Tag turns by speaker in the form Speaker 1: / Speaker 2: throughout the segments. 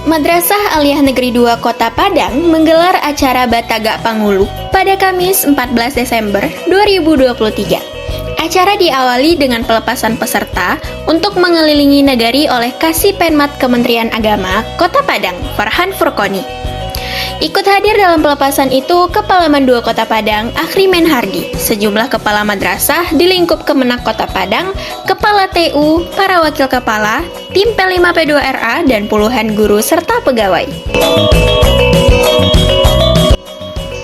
Speaker 1: Madrasah Aliyah Negeri 2 Kota Padang menggelar acara Batagak Pangulu pada Kamis 14 Desember 2023. Acara diawali dengan pelepasan peserta untuk mengelilingi negari oleh Kasih Penmat Kementerian Agama Kota Padang, Farhan Furqoni. Ikut hadir dalam pelepasan itu Kepala Mandua Kota Padang, Akhri Menhardi, sejumlah kepala madrasah di lingkup Kemenak Kota Padang, kepala TU, para wakil kepala, tim P5P2RA, dan puluhan guru serta pegawai.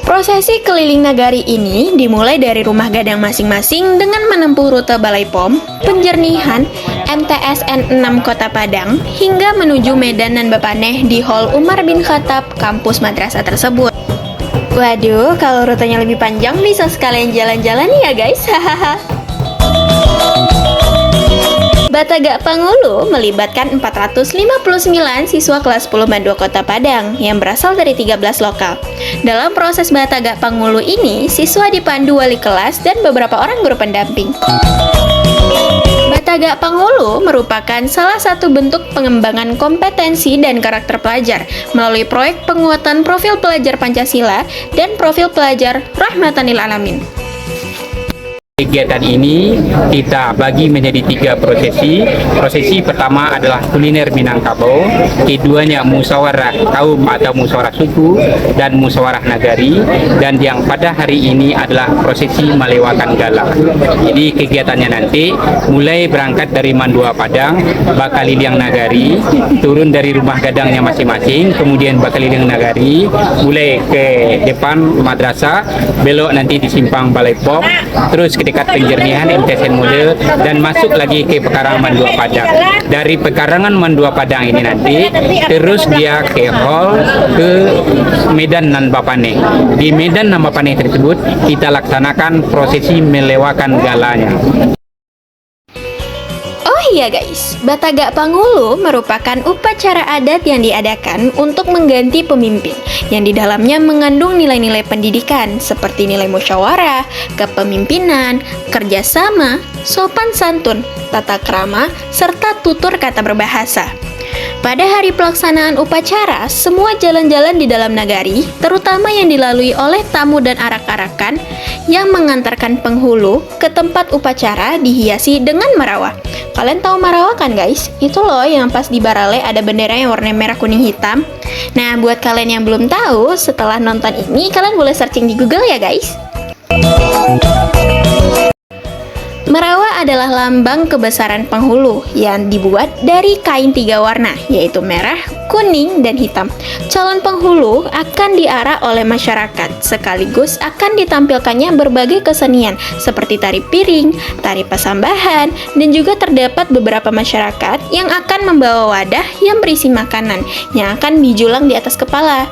Speaker 1: Prosesi keliling nagari ini dimulai dari rumah gadang masing-masing dengan menempuh rute Balai POM, Penjernihan, MTSN 6 Kota Padang, hingga menuju Medan dan Bapaneh di Hall Umar bin Khattab, kampus madrasah tersebut. Waduh, kalau rutenya lebih panjang bisa sekalian jalan-jalan ya guys, hahaha. Batagak Pangulu melibatkan 459 siswa kelas 10 Mandua Kota Padang yang berasal dari 13 lokal. Dalam proses Batagak Pangulu ini, siswa dipandu wali kelas dan beberapa orang guru pendamping. Batagak Pangulu merupakan salah satu bentuk pengembangan kompetensi dan karakter pelajar melalui proyek penguatan profil pelajar Pancasila dan profil pelajar Rahmatan lil Alamin.
Speaker 2: Kegiatan ini kita bagi menjadi 3 prosesi. Prosesi pertama adalah kuliner Minangkabau, keduanya musyawarah kaum atau musyawarah suku dan musyawarah nagari, dan yang pada hari ini adalah prosesi melewakan gala. Jadi kegiatannya nanti mulai berangkat dari Mandua Padang, Bakaliliang Nagari, turun dari rumah gadangnya masing-masing, kemudian Bakaliliang Nagari, mulai ke depan madrasah, belok nanti di simpang Balai POM, terus ke dekat Penjernihan MTSN Model, dan masuk lagi ke pekarangan Mandua Padang. Dari pekarangan Mandua Padang ini nanti terus dia ke hall ke Medan dan Bapaneh. Di Medan dan Bapaneh tersebut kita laksanakan prosesi melewakan galanya.
Speaker 1: Iya guys, Batagak Pangulu merupakan upacara adat yang diadakan untuk mengganti pemimpin yang di dalamnya mengandung nilai-nilai pendidikan seperti nilai musyawarah, kepemimpinan, kerjasama, sopan santun, tata krama, serta tutur kata berbahasa. Pada hari pelaksanaan upacara, semua jalan-jalan di dalam nagari, terutama yang dilalui oleh tamu dan arak-arakan yang mengantarkan penghulu ke tempat upacara dihiasi dengan marawah. Kalian tahu marawah kan guys? Itu loh yang pas di Barale ada bendera yang warna merah kuning hitam. Nah, buat kalian yang belum tahu, setelah nonton ini kalian boleh searching di Google ya guys. Marawah adalah lambang kebesaran penghulu yang dibuat dari kain 3 warna, yaitu merah, kuning, dan hitam. Calon penghulu akan diarak oleh masyarakat, sekaligus akan ditampilkannya berbagai kesenian seperti tari piring, tari pasambahan, dan juga terdapat beberapa masyarakat yang akan membawa wadah yang berisi makanan yang akan dijulang di atas kepala.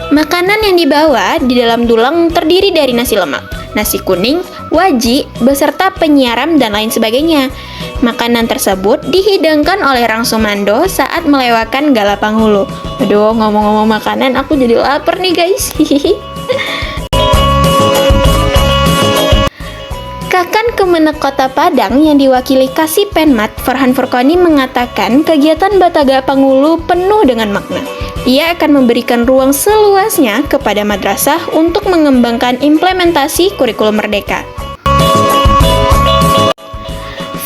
Speaker 1: Makanan yang dibawa di dalam dulang terdiri dari nasi lemak, nasi kuning, waji, beserta penyiaram dan lain sebagainya. Makanan tersebut dihidangkan oleh Rang Sumando saat melewatkan gala Panghulu. Aduh, ngomong-ngomong makanan, aku jadi lapar nih guys. Kakan Kemenak Kota Padang yang diwakili Kasih Penmat, Farhan Furqoni mengatakan kegiatan Batagak Pangulu penuh dengan makna. Ia akan memberikan ruang seluasnya kepada madrasah untuk mengembangkan implementasi kurikulum merdeka.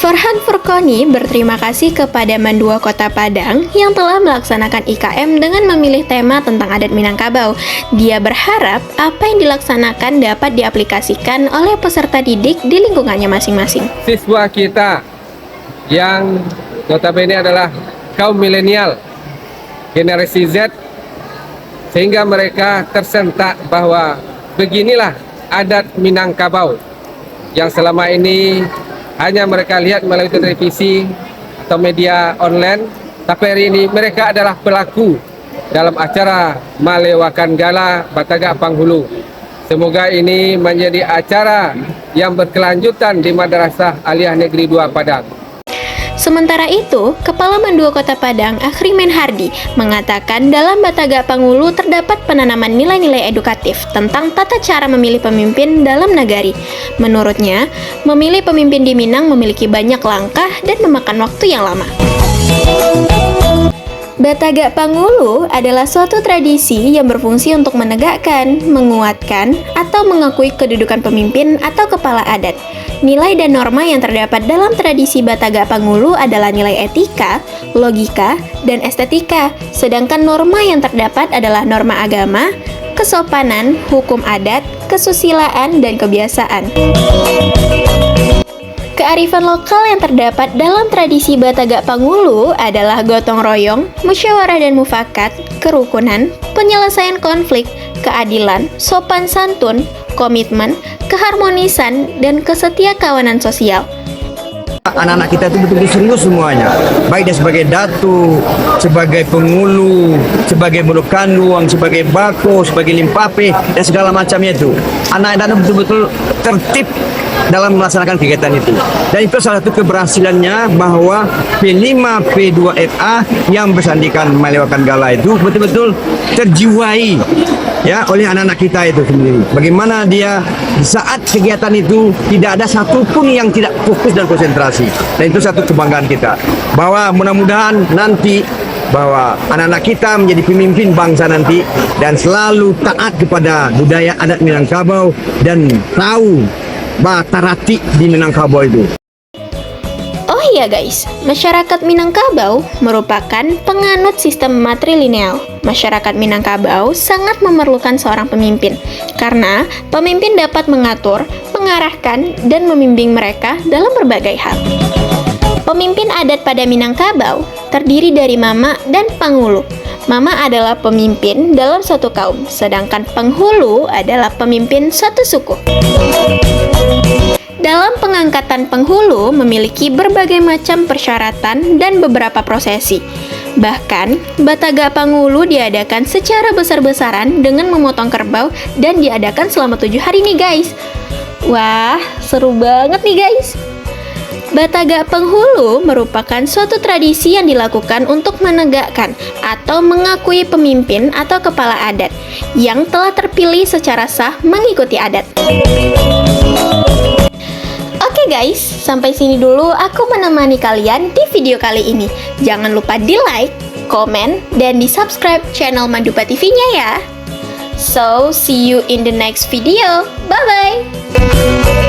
Speaker 1: Farhan Furqoni berterima kasih kepada Mandua Kota Padang yang telah melaksanakan IKM dengan memilih tema tentang adat Minangkabau. Dia berharap apa yang dilaksanakan dapat diaplikasikan oleh peserta didik di lingkungannya masing-masing.
Speaker 3: Siswa kita yang notabene adalah kaum milenial, generasi Z, sehingga mereka tersentak bahwa beginilah adat Minangkabau yang selama ini hanya mereka lihat melalui televisi atau media online, tapi hari ini mereka adalah pelaku dalam acara melewakan gala Batagak Pangulu. Semoga ini menjadi acara yang berkelanjutan di Madrasah Aliyah Negeri 2 Padang.
Speaker 1: Sementara itu, Kepala Mandua Kota Padang, Akhrimen Hardi, mengatakan dalam Batagak Pangulu terdapat penanaman nilai-nilai edukatif tentang tata cara memilih pemimpin dalam nagari. Menurutnya, memilih pemimpin di Minang memiliki banyak langkah dan memakan waktu yang lama. Batagak Pangulu adalah suatu tradisi yang berfungsi untuk menegakkan, menguatkan, atau mengakui kedudukan pemimpin atau kepala adat. Nilai dan norma yang terdapat dalam tradisi Batagak Pangulu adalah nilai etika, logika, dan estetika, sedangkan norma yang terdapat adalah norma agama, kesopanan, hukum adat, kesusilaan, dan kebiasaan. Kearifan lokal yang terdapat dalam tradisi Batagak Pangulu adalah gotong royong, musyawarah dan mufakat, kerukunan, penyelesaian konflik, keadilan, sopan santun, komitmen, keharmonisan, dan kesetiakawanan sosial.
Speaker 4: Anak-anak kita itu betul-betul serius semuanya, baik dia sebagai datu, sebagai pengulu, sebagai bulukanduang, sebagai bako, sebagai limpape, dan segala macamnya itu. Anak-anak betul-betul tertib dalam melaksanakan kegiatan itu. Dan itu salah satu keberhasilannya bahwa P5, P2FA yang bersandikan melewatkan gala itu betul-betul terjiwai ya oleh anak-anak kita itu sendiri. Bagaimana dia saat kegiatan itu tidak ada satupun yang tidak fokus dan konsentrasi. Dan itu satu kebanggaan kita. Bahwa mudah-mudahan nanti bahwa anak-anak kita menjadi pemimpin bangsa nanti dan selalu taat kepada budaya adat Minangkabau dan tahu batarati di Minangkabau itu.
Speaker 1: Oh iya guys, masyarakat Minangkabau merupakan penganut sistem matrilineal. Masyarakat Minangkabau sangat memerlukan seorang pemimpin, karena pemimpin dapat mengatur, mengarahkan, dan membimbing mereka dalam berbagai hal. Pemimpin adat pada Minangkabau terdiri dari Mama dan Panghulu. Mama adalah pemimpin dalam suatu kaum, sedangkan penghulu adalah pemimpin suatu suku. Dalam pengangkatan penghulu memiliki berbagai macam persyaratan dan beberapa prosesi. Bahkan, Batagak Pangulu diadakan secara besar-besaran dengan memotong kerbau dan diadakan selama 7 hari nih guys. Wah, seru banget nih guys. Batagak Penghulu merupakan suatu tradisi yang dilakukan untuk menegakkan atau mengakui pemimpin atau kepala adat yang telah terpilih secara sah mengikuti adat. Oke guys, sampai sini dulu aku menemani kalian di video kali ini. Jangan lupa di like, komen, dan di subscribe channel Mandupa TV-nya ya. So, see you in the next video. Bye-bye!